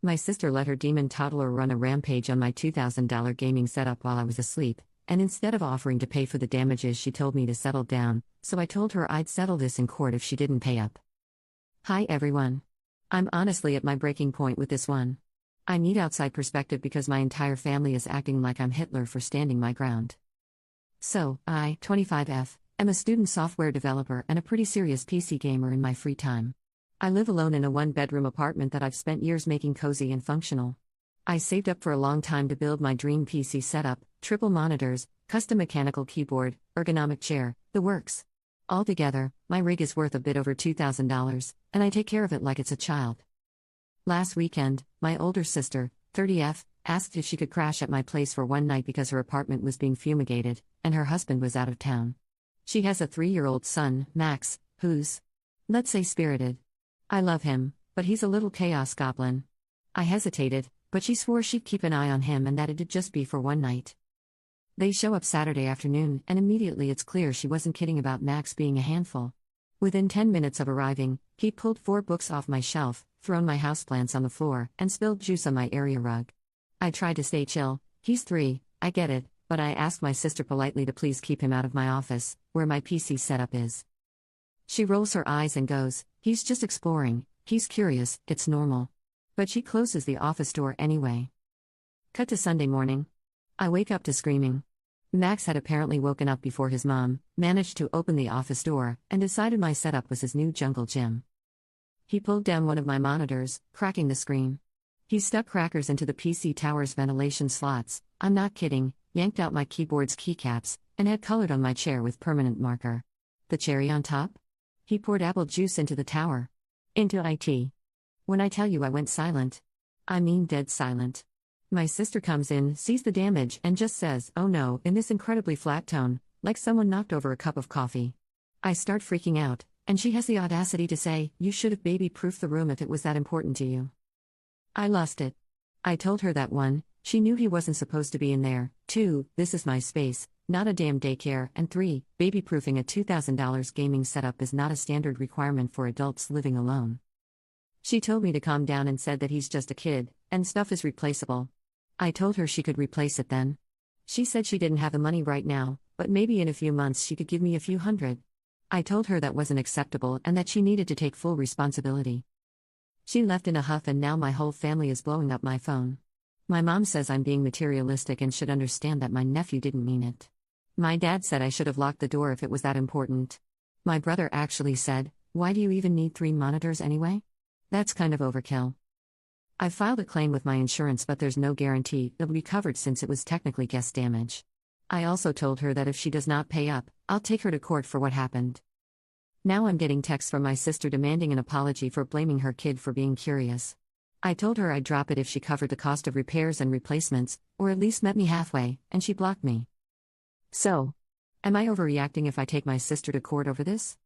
My sister let her demon toddler run a rampage on my $2,000 gaming setup while I was asleep, and instead of offering to pay for the damages, she told me to settle down, so I told her I'd settle this in court if she didn't pay up. Hi everyone. I'm honestly at my breaking point with this one. I need outside perspective because my entire family is acting like I'm Hitler for standing my ground. So, I, 25F, am a student software developer and a pretty serious PC gamer in my free time. I live alone in a one-bedroom apartment that I've spent years making cozy and functional. I saved up for a long time to build my dream PC setup, triple monitors, custom mechanical keyboard, ergonomic chair, the works. Altogether, my rig is worth a bit over $2,000, and I take care of it like it's a child. Last weekend, my older sister, 30F, asked if she could crash at my place for one night because her apartment was being fumigated, and her husband was out of town. She has a 3-year-old son, Max, who's, let's say, spirited. I love him, but he's a little chaos goblin. I hesitated, but she swore she'd keep an eye on him and that it'd just be for one night. They show up Saturday afternoon, and immediately it's clear she wasn't kidding about Max being a handful. Within 10 minutes of arriving, he pulled 4 books off my shelf, thrown my houseplants on the floor, and spilled juice on my area rug. I tried to stay chill. He's 3, I get it, but I asked my sister politely to please keep him out of my office, where my PC setup is. She rolls her eyes and goes, "He's just exploring, he's curious, it's normal." But she closes the office door anyway. Cut to Sunday morning. I wake up to screaming. Max had apparently woken up before his mom, managed to open the office door, and decided my setup was his new jungle gym. He pulled down one of my monitors, cracking the screen. He stuck crackers into the PC tower's ventilation slots, I'm not kidding, yanked out my keyboard's keycaps, and had colored on my chair with permanent marker. The cherry on top? He poured apple juice into the tower. Into IT. When I tell you I went silent. I mean dead silent. My sister comes in, sees the damage, and just says, "Oh no," in this incredibly flat tone, like someone knocked over a cup of coffee. I start freaking out, and she has the audacity to say, "You should have baby-proofed the room if it was that important to you." I lost it. I told her that 1, she knew he wasn't supposed to be in there, 2, this is my space, not a damn daycare, and 3, baby-proofing a $2,000 gaming setup is not a standard requirement for adults living alone. She told me to calm down and said that he's just a kid, and stuff is replaceable. I told her she could replace it then. She said she didn't have the money right now, but maybe in a few months she could give me a few hundred. I told her that wasn't acceptable and that she needed to take full responsibility. She left in a huff, and now my whole family is blowing up my phone. My mom says I'm being materialistic and should understand that my nephew didn't mean it. My dad said I should have locked the door if it was that important. My brother actually said, "Why do you even need 3 monitors anyway? That's kind of overkill." I filed a claim with my insurance, but there's no guarantee it'll be covered since it was technically guest damage. I also told her that if she does not pay up, I'll take her to court for what happened. Now I'm getting texts from my sister demanding an apology for blaming her kid for being curious. I told her I'd drop it if she covered the cost of repairs and replacements, or at least met me halfway, and she blocked me. So, am I overreacting if I take my sister to court over this?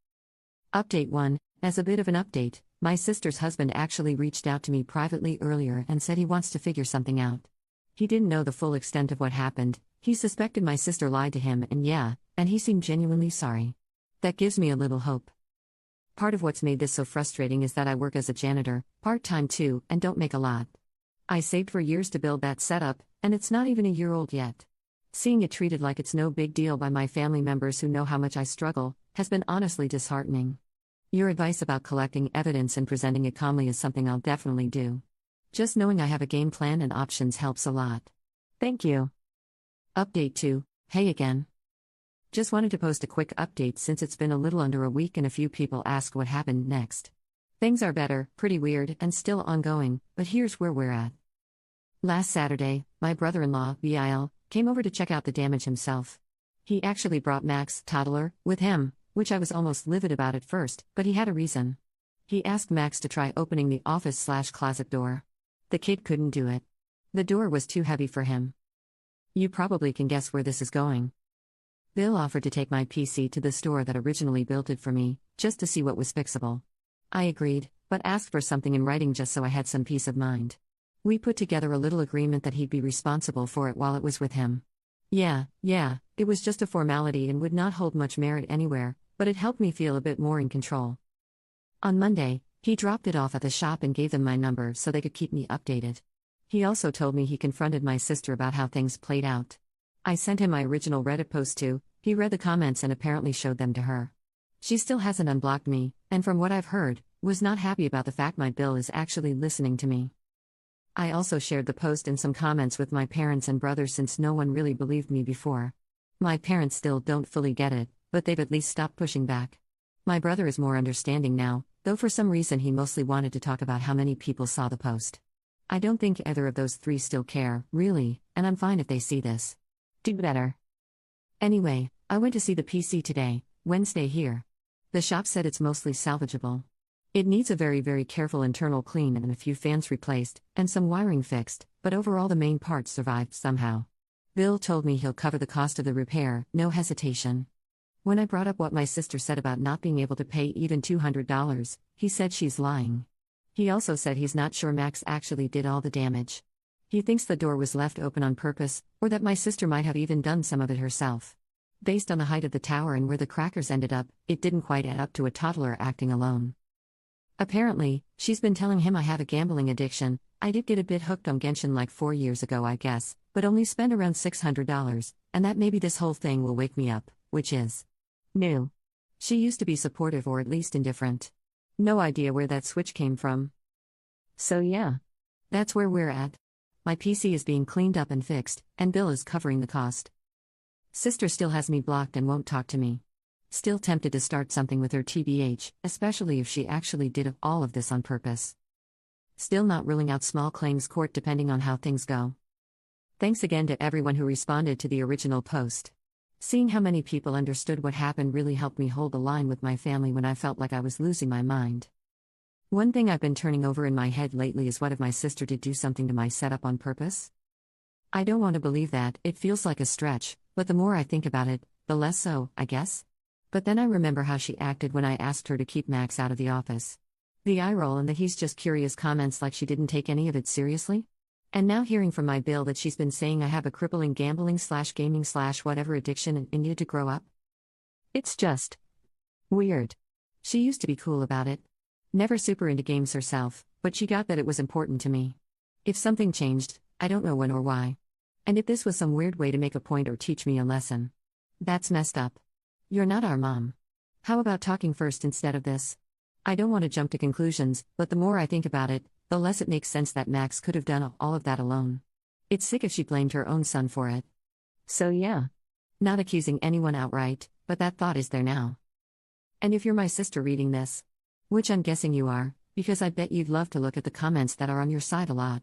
Update 1. As a bit of an update, my sister's husband actually reached out to me privately earlier and said he wants to figure something out. He didn't know the full extent of what happened, he suspected my sister lied to him, and he seemed genuinely sorry. That gives me a little hope. Part of what's made this so frustrating is that I work as a janitor, part-time too, and don't make a lot. I saved for years to build that setup, and it's not even a year old yet. Seeing it treated like it's no big deal by my family members who know how much I struggle, has been honestly disheartening. Your advice about collecting evidence and presenting it calmly is something I'll definitely do. Just knowing I have a game plan and options helps a lot. Thank you. Update 2. Hey again. Just wanted to post a quick update since it's been a little under a week and a few people asked what happened next. Things are better, pretty weird, and still ongoing, but here's where we're at. Last Saturday, my brother-in-law, Vil, came over to check out the damage himself. He actually brought Max, toddler, with him, which I was almost livid about at first, but he had a reason. He asked Max to try opening the office/closet door. The kid couldn't do it. The door was too heavy for him. You probably can guess where this is going. Bill offered to take my PC to the store that originally built it for me, just to see what was fixable. I agreed, but asked for something in writing just so I had some peace of mind. We put together a little agreement that he'd be responsible for it while it was with him. Yeah, it was just a formality and would not hold much merit anywhere, but it helped me feel a bit more in control. On Monday, He dropped it off at the shop and gave them my number so they could keep me updated. He also told me he confronted my sister about how things played out. I sent him my original Reddit post too. He read the comments and apparently showed them to her. She still hasn't unblocked me, and from what I've heard, was not happy about the fact my Bill is actually listening to me. I also shared the post and some comments with my parents and brother since no one really believed me before. My parents still don't fully get it, but they've at least stopped pushing back. My brother is more understanding now, though for some reason he mostly wanted to talk about how many people saw the post. I don't think either of those three still care, really, and I'm fine if they see this. Do better. Anyway, I went to see the PC today, Wednesday here. The shop said it's mostly salvageable. It needs a very careful internal clean and a few fans replaced, and some wiring fixed, but overall the main parts survived somehow. Bill told me he'll cover the cost of the repair, no hesitation. When I brought up what my sister said about not being able to pay even $200, he said she's lying. He also said he's not sure Max actually did all the damage. He thinks the door was left open on purpose, or that my sister might have even done some of it herself. Based on the height of the tower and where the crackers ended up, it didn't quite add up to a toddler acting alone. Apparently, she's been telling him I have a gambling addiction. I did get a bit hooked on Genshin like 4 years ago, I guess, but only spent around $600, and that maybe this whole thing will wake me up, which is new. She used to be supportive or at least indifferent. No idea where that switch came from. So yeah. That's where we're at. My PC is being cleaned up and fixed, and Bill is covering the cost. Sister still has me blocked and won't talk to me. Still tempted to start something with her TBH, especially if she actually did all of this on purpose. Still not ruling out small claims court depending on how things go. Thanks again to everyone who responded to the original post. Seeing how many people understood what happened really helped me hold the line with my family when I felt like I was losing my mind. One thing I've been turning over in my head lately is what if my sister did do something to my setup on purpose? I don't want to believe that, it feels like a stretch, but the more I think about it, the less so, I guess. But then I remember how she acted when I asked her to keep Max out of the office. The eye roll and the he's just curious comments like she didn't take any of it seriously? And now hearing from my Bill that she's been saying I have a crippling gambling/gaming/whatever addiction and need to grow up. It's just weird. She used to be cool about it. Never super into games herself, but she got that it was important to me. If something changed, I don't know when or why. And if this was some weird way to make a point or teach me a lesson. That's messed up. You're not our mom. How about talking first instead of this? I don't want to jump to conclusions, but the more I think about it, the less it makes sense that Max could have done all of that alone. It's sick if she blamed her own son for it. So yeah. Not accusing anyone outright, but that thought is there now. And if you're my sister reading this, which I'm guessing you are, because I bet you'd love to look at the comments that are on your side a lot.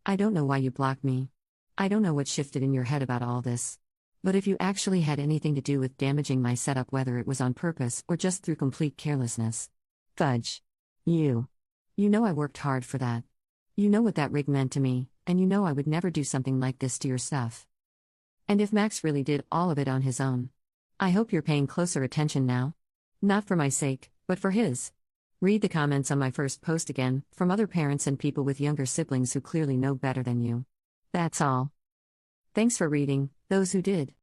I don't know why you blocked me. I don't know what shifted in your head about all this. But if you actually had anything to do with damaging my setup, whether it was on purpose or just through complete carelessness. Fudge. You know I worked hard for that. You know what that rig meant to me, and you know I would never do something like this to your stuff. And if Max really did all of it on his own, I hope you're paying closer attention now. Not for my sake, but for his. Read the comments on my first post again, from other parents and people with younger siblings who clearly know better than you. That's all. Thanks for reading, those who did.